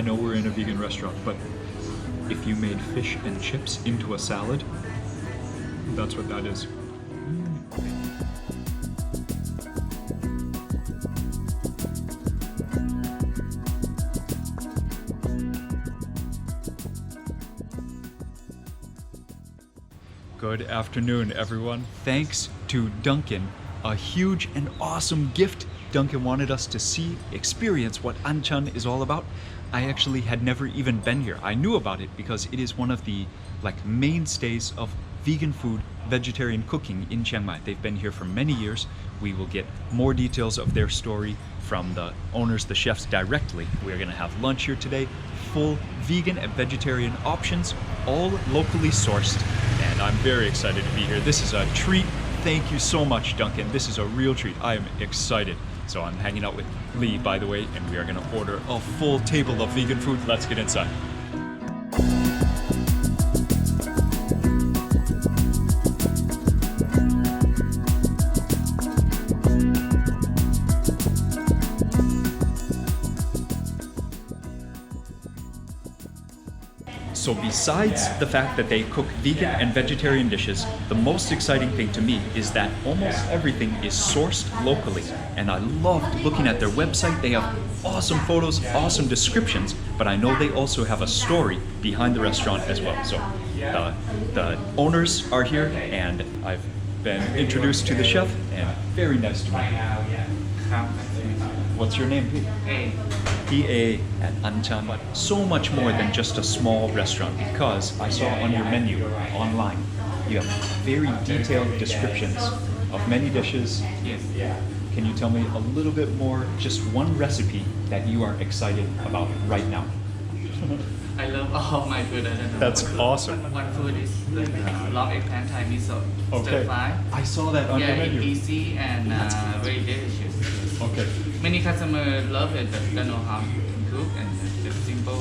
know we're in a vegan restaurant, but if you made fish and chips into a salad, that's what that is. Good afternoon, everyone. Thanks to Duncan, a huge and awesome gift. Duncan wanted us to see, experience what Anchan is all about. I actually had never even been here. I knew about it because it is one of the mainstays of vegan food, vegetarian cooking in Chiang Mai. They've been here for many years. We will get more details of their story from the owners, the chefs directly. We're gonna have lunch here today, full vegan and vegetarian options, all locally sourced. And I'm very excited to be here. This is a treat. Thank you so much, Duncan. This is a real treat. I am excited. So I'm hanging out with Lee, by the way, and we are gonna order a full table of vegan food. Let's get inside. So besides the fact that they cook vegan and vegetarian dishes, the most exciting thing to me is that almost everything is sourced locally. And I loved looking at their website. They have awesome photos, awesome descriptions, but I know they also have a story behind the restaurant as well. So the owners are here and I've been introduced to the chef and very nice to meet you. What's your name, Pete? PA at Anchan. But so much more than just a small restaurant, because I saw on your menu online you have very detailed descriptions of many dishes. Can you tell me a little bit more, just one recipe that you are excited about right now? I love all my food. I don't know. That's awesome. One food is the long egg pan Thai miso stir fry. I saw that on your menu. It's easy and very delicious. Okay. Many customers love it, but don't know how to cook, and it's simple.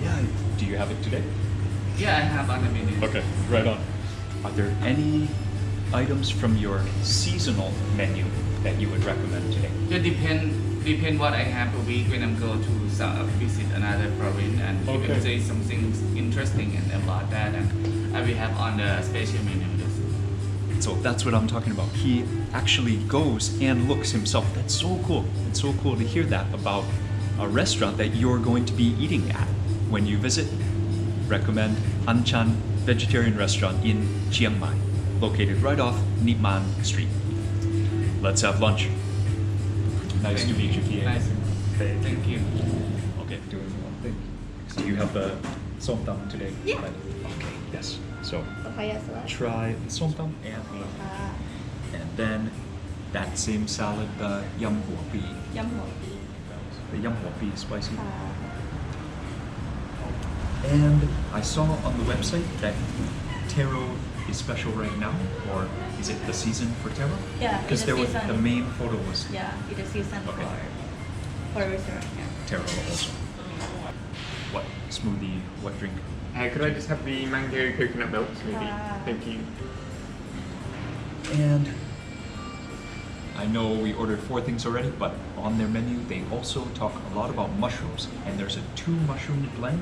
Yeah. Do you have it today? Yeah, I have on the menu. Okay, right on. Are there any items from your seasonal menu that you would recommend today? It depend what I have a week when I'm go to visit another province, and you can say something interesting and about that, and I will have on the special menu. So that's what I'm talking about. He actually goes and looks himself. That's so cool. It's so cool to hear that about a restaurant that you're going to be eating at when you visit. Recommend Anchan Vegetarian Restaurant in Chiang Mai, located right off Nip Man Street. Let's have lunch. Nice to meet you, PA. Nice. Thank you. Okay, doing one thing. So you have the som tam today? Yeah. Right? Okay, yes. So Papaya salad. try the som tam and then that same salad, the yum hua pi. Yum hua pi. The yum hua pi is spicy. And I saw on the website that taro is special right now, or is it the season for taro? Yeah, because there was the main photo was Yeah, it's a season for restaurant. Yeah. taro also. What smoothie? What drink? Could I just have the mango coconut milk smoothie? Thank you. And I know we ordered 4 things already, but on their menu they also talk a lot about mushrooms, and there's a 2 mushroom blend.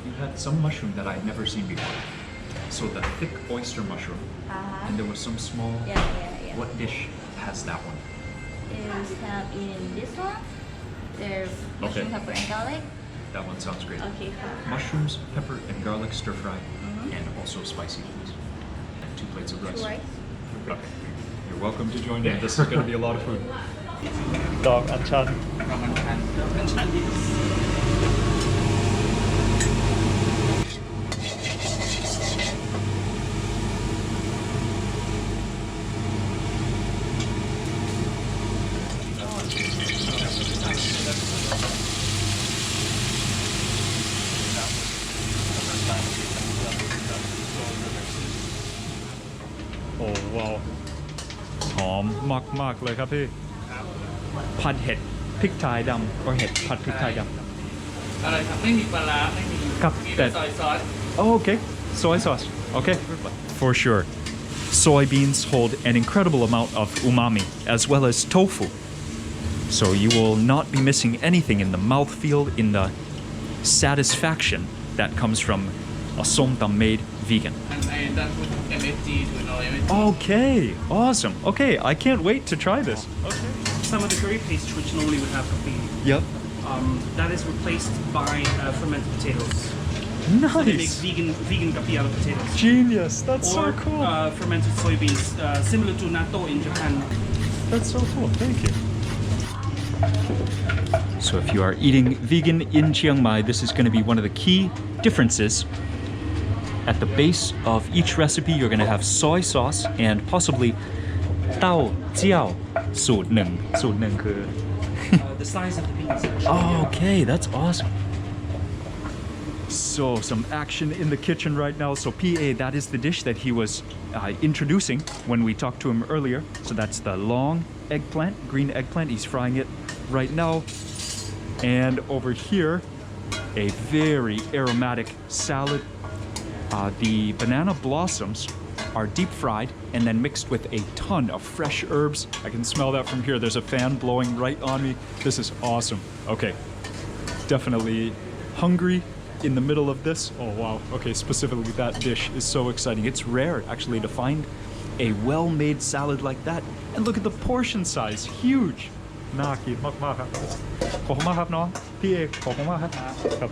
You had some mushroom that I'd never seen before. So the thick oyster mushroom, and there was some small. Yeah. What dish has that one? Is in this one. There's mushroom, pepper, and garlic. That one sounds great. Okay. Mushrooms, pepper, and garlic stir fry, and also spicy, please. And 2 plates of rice. Okay. You're welcome to join in. This is going to be a lot of food. Dog Anchan. From Anchan. Oh wow หอมมากๆเลยครับพี่ผัดเห็ดพริกไทยดำ or เห็ดผัดพริกไทยดำ อะไรครับไม่มีปลาร้าไม่มี ครับ มี แต่ แต่ซอยซอส Oh, okay. Soy sauce. Okay. For sure. Soybeans hold an incredible amount of umami, as well as tofu. So you will not be missing anything in the mouthfeel, in the satisfaction that comes from a som tam made vegan. And I done with MSG to know MSG. Okay, awesome. Okay, I can't wait to try this. Okay. Some of the curry paste, which normally would have kapi, Yep. that is replaced by fermented potatoes. So they make Nice. vegan kapi out of potatoes. Genius. That's Or so cool. fermented soybeans, similar to natto in Japan. That's so cool. Thank you. So if you are eating vegan in Chiang Mai, this is going to be one of the key differences. At the base of each recipe, you're going to have soy sauce and possibly tao jiao สูตรหนึ่ง สูตรหนึ่งคือ The size of the beans. Okay, that's awesome. So some action in the kitchen right now. So PA, that is the dish that he was introducing when we talked to him earlier. So that's the long eggplant, green eggplant. He's frying it right now. And over here, a very aromatic salad. The banana blossoms are deep fried and then mixed with a ton of fresh herbs. I can smell that from here. There's a fan blowing right on me. This is awesome. Okay, definitely hungry in the middle of this. Oh wow, okay, specifically that dish is so exciting. It's rare actually to find a well-made salad like that. And look at the portion size, huge. น่ากินมากๆครับขอบคุณมากครับน้องพี่เอกขอบคุณมากครับ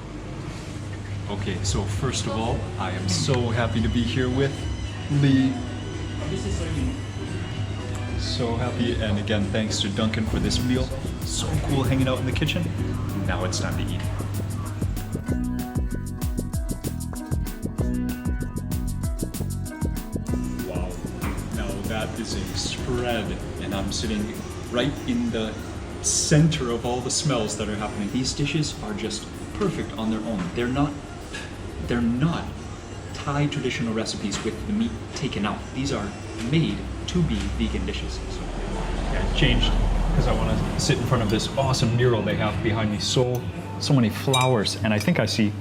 Okay, so first of all, I am so happy to be here with Lee. This is soybean. So happy, and again, thanks to Duncan for this meal. So cool hanging out in the kitchen. Now it's time to eat. Wow, now that is a spread, and I'm sitting right in the center of all the smells that are happening. These dishes are just perfect on their own. They're not Thai traditional recipes with the meat taken out. These are made to be vegan dishes. So yeah, I changed because I want to sit in front of this awesome mural they have behind me. So many flowers, and I think I see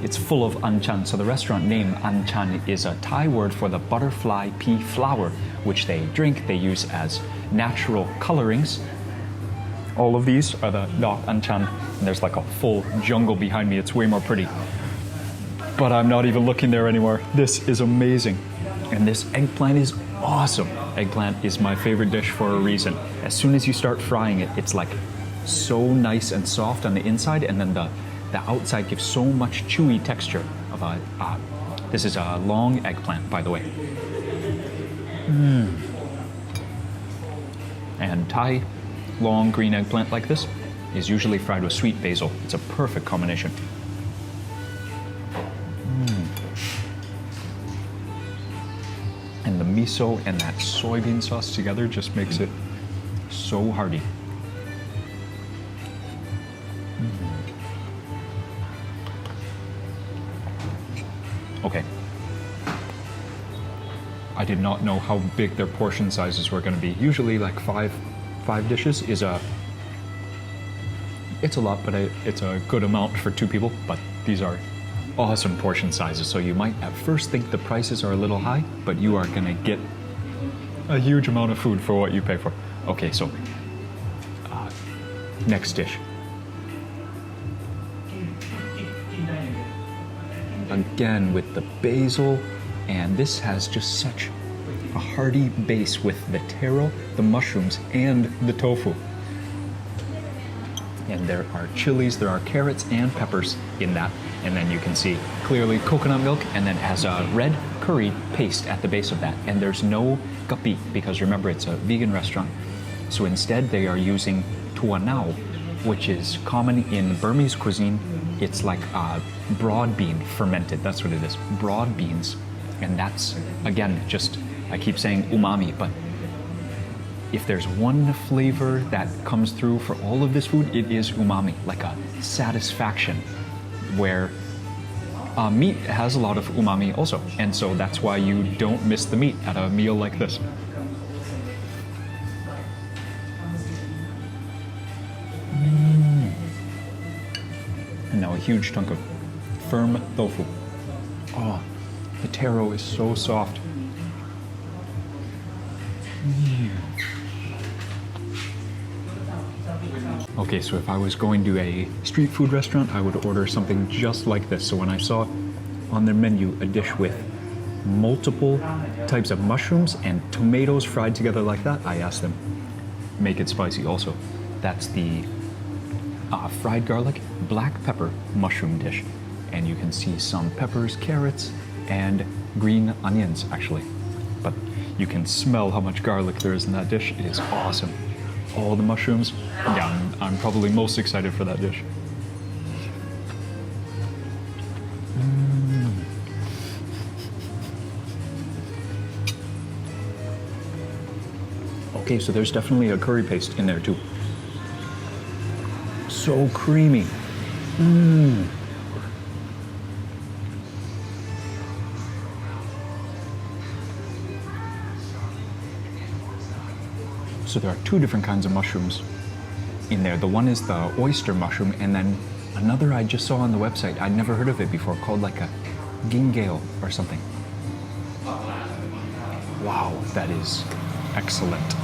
it's full of Anchan. So the restaurant name Anchan is a Thai word for the butterfly pea flower, which they drink. They use as natural colorings. All of these are the dog Anchan, and there's like a full jungle behind me. It's way more pretty. But I'm not even looking there anymore. This is amazing. And this eggplant is awesome. Eggplant is my favorite dish for a reason. As soon as you start frying it, it's like so nice and soft on the inside, and then the outside gives so much chewy texture of this is a long eggplant, by the way. And Thai long green eggplant like this is usually fried with sweet basil. It's a perfect combination. And the miso and that soybean sauce together just makes it so hearty. Okay. I did not know how big their portion sizes were going to be. Usually like five dishes is it's a lot, but it's a good amount for two people. But these are awesome portion sizes. So you might at first think the prices are a little high, but you are going to get a huge amount of food for what you pay for. Okay, so next dish. Again with the basil, and this has just such a hearty base with the taro, the mushrooms, and the tofu. And there are chilies, there are carrots and peppers in that. And then you can see clearly coconut milk, and then has a red curry paste at the base of that. And there's no kapi, because remember it's a vegan restaurant. So instead they are using tua nao, which is common in Burmese cuisine. It's like broad bean fermented, that's what it is, broad beans. And that's, again, just, I keep saying umami, but if there's one flavor that comes through for all of this food, it is umami, like a satisfaction, where meat has a lot of umami also. And so that's why you don't miss the meat at a meal like this. And now a huge chunk of firm tofu. Oh, the taro is so soft. Okay, so if I was going to a street food restaurant, I would order something just like this. So when I saw on their menu a dish with multiple types of mushrooms and tomatoes fried together like that, I asked them, make it spicy also. That's the fried garlic, black pepper mushroom dish. And you can see some peppers, carrots, and green onions actually. But you can smell how much garlic there is in that dish. It is awesome. All the mushrooms. Yeah, I'm probably most excited for that dish. Okay, so there's definitely a curry paste in there too. So creamy. So there are two different kinds of mushrooms in there. The one is the oyster mushroom, and then another I just saw on the website, I'd never heard of it before, called like a ginggale or something. Wow, that is excellent.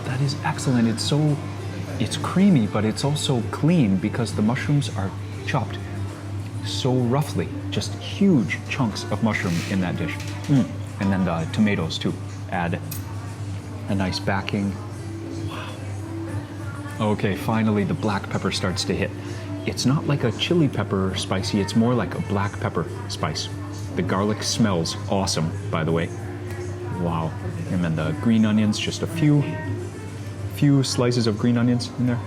That is excellent. It's creamy, but it's also clean because the mushrooms are chopped so roughly. Just huge chunks of mushroom in that dish. And then the tomatoes too. Add a nice backing. Wow. Okay, finally the black pepper starts to hit. It's not like a chili pepper spicy, it's more like a black pepper spice. The garlic smells awesome, by the way. Wow. And then the green onions, just a few slices of green onions in there.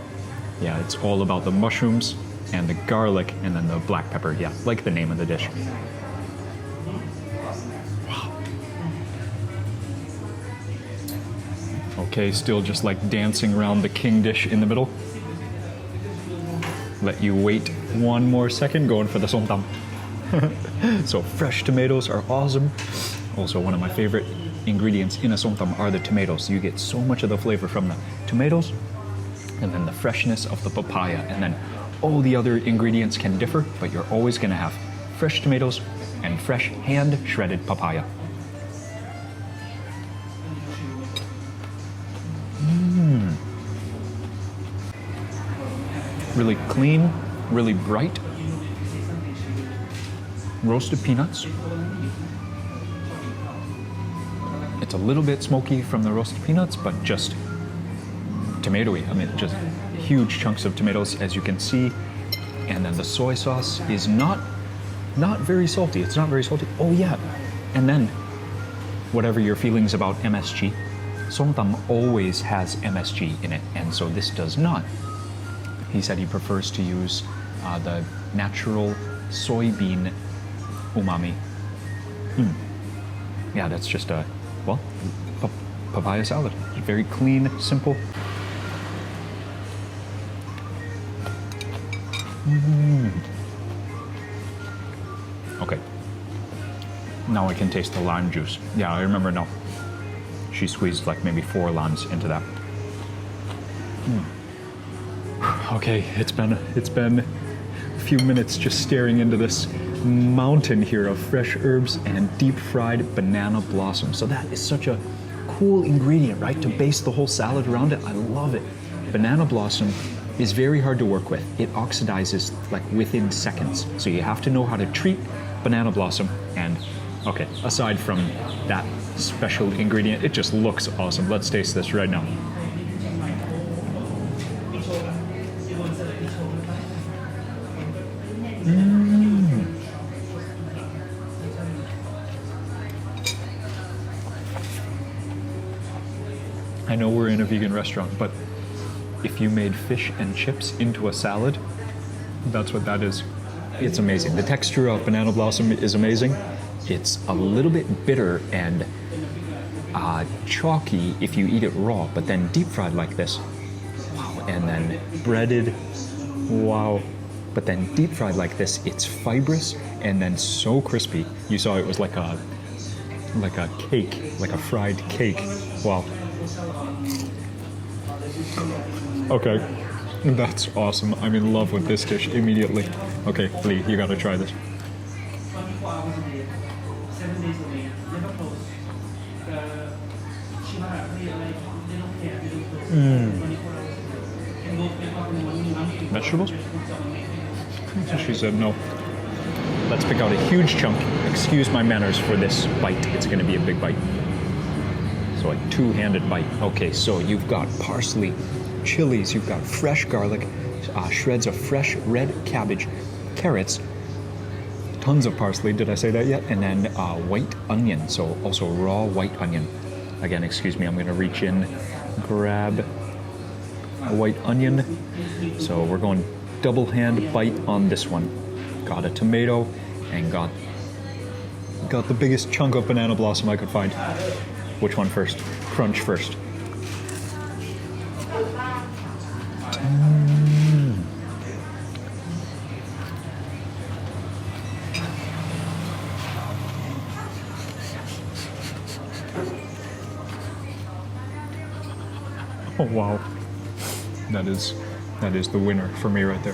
Yeah, it's all about the mushrooms and the garlic and then the black pepper. Yeah, like the name of the dish. Wow. Okay, still just like dancing around the king dish in the middle. Let you wait one more second, going for the somtam. So fresh tomatoes are awesome. Also, one of my favorite ingredients in a somtam are the tomatoes. You get so much of the flavor from the tomatoes, and then the freshness of the papaya, and then all the other ingredients can differ, but you're always gonna have fresh tomatoes and fresh hand-shredded papaya. Really clean, really bright. Roasted peanuts. It's a little bit smoky from the roasted peanuts, but just tomatoey. I mean, just huge chunks of tomatoes, as you can see. And then the soy sauce is not very salty. It's not very salty. Oh yeah. And then, whatever your feelings about MSG, somtam always has MSG in it, and so this does not. He said he prefers to use the natural soybean umami. Yeah, that's just a, well, papaya salad. Very clean, simple. Okay. Now I can taste the lime juice. Yeah, I remember now. She squeezed like maybe 4 limes into that. Okay, it's been a few minutes just staring into this mountain here of fresh herbs and deep fried banana blossom. So that is such a cool ingredient, right? To base the whole salad around it. I love it. Banana blossom is very hard to work with. It oxidizes like within seconds. So you have to know how to treat banana blossom. And okay, aside from that special ingredient, it just looks awesome. Let's taste this right now. I know we're in a vegan restaurant, but if you made fish and chips into a salad, that's what that is. It's amazing. The texture of banana blossom is amazing. It's a little bit bitter and chalky if you eat it raw, but then deep fried like this. Wow. And then breaded. Wow. But then deep fried like this, it's fibrous and then so crispy. You saw it was like a cake, like a fried cake. Wow. Okay, that's awesome. I'm in love with this dish immediately. Okay, Lee, you gotta try this. Vegetables? So she said no. Let's pick out a huge chunk. Excuse my manners for this bite. It's going to be a big bite. So a two-handed bite. Okay, so you've got parsley, chilies, you've got fresh garlic, shreds of fresh red cabbage, carrots, tons of parsley. Did I say that yet? And then white onion. So also raw white onion. Again, excuse me, I'm going to reach in, grab a white onion. So we're going double hand bite on this one. Got a tomato and got the biggest chunk of banana blossom I could find. Which one first? Crunch first. Oh wow. That is the winner for me right there.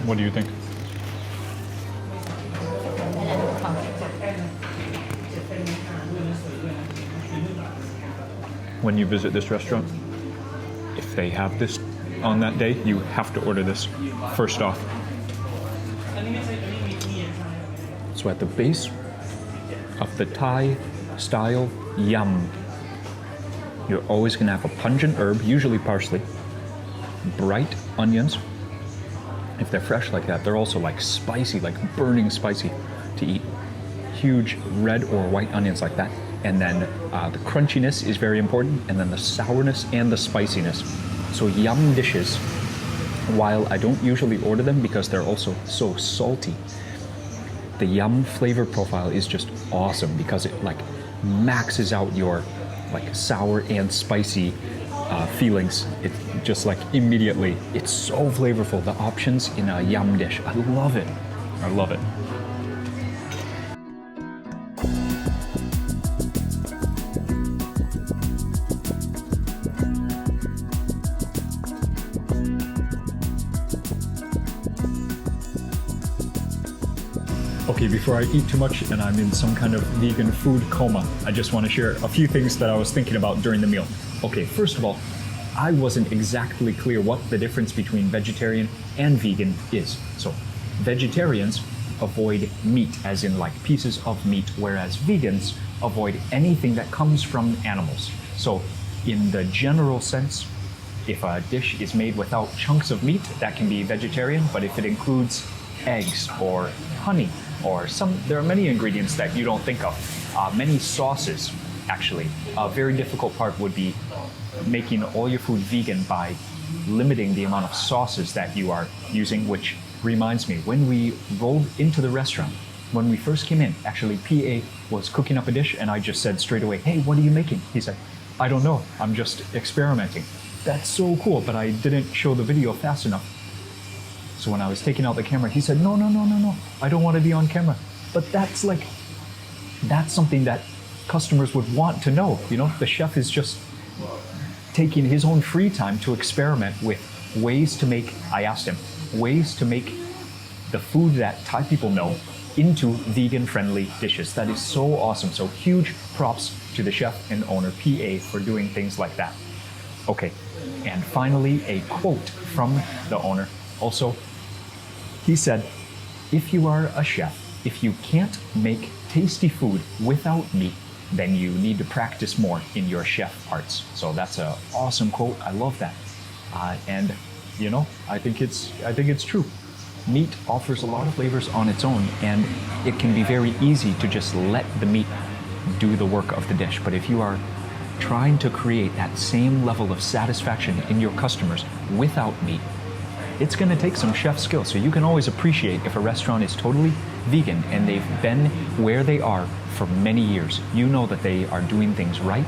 What do you think? When you visit this restaurant, if they have this on that day, you have to order this first off. So at the base of the Thai style yum, you're always going to have a pungent herb, usually parsley, bright onions. If they're fresh like that, they're also like spicy, like burning spicy to eat. Huge red or white onions like that. And then the crunchiness is very important, and then the sourness and the spiciness. So yum dishes, while I don't usually order them because they're also so salty, the yum flavor profile is just awesome because it like maxes out your like sour and spicy feelings. It just like immediately, it's so flavorful. The options in a yum dish, I love it. I love it. Okay, before I eat too much and I'm in some kind of vegan food coma, I just want to share a few things that I was thinking about during the meal. Okay, first of all, I wasn't exactly clear what the difference between vegetarian and vegan is. So, vegetarians avoid meat, as in like pieces of meat, whereas vegans avoid anything that comes from animals. So, in the general sense, if a dish is made without chunks of meat, that can be vegetarian, but if it includes eggs or honey or there are many ingredients that you don't think of, many sauces actually. A very difficult part would be making all your food vegan by limiting the amount of sauces that you are using, which reminds me, when we rolled into the restaurant, when we first came in, actually PA was cooking up a dish and I just said straight away, "Hey, what are you making?" He said, "I don't know, I'm just experimenting." That's so cool, but I didn't show the video fast enough. So when I was taking out the camera, he said, no, I don't want to be on camera. But that's something that customers would want to know. You know, the chef is just taking his own free time to experiment with ways to make, I asked him, ways to make the food that Thai people know into vegan-friendly dishes. That is so awesome. So huge props to the chef and owner, PA, for doing things like that. Okay, and finally, a quote from the owner. Also, he said, if you are a chef, if you can't make tasty food without meat, then you need to practice more in your chef arts. So that's an awesome quote. I love that. And you know, I think it's true. Meat offers a lot of flavors on its own, and it can be very easy to just let the meat do the work of the dish. But if you are trying to create that same level of satisfaction in your customers without meat, it's going to take some chef skill. So you can always appreciate if a restaurant is totally vegan and they've been where they are for many years. You know that they are doing things right.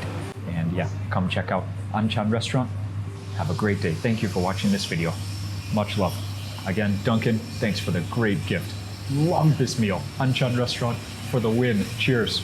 And yeah, come check out Anchan Restaurant. Have a great day. Thank you for watching this video. Much love. Again, Duncan, thanks for the great gift. Love this meal. Anchan Restaurant for the win. Cheers.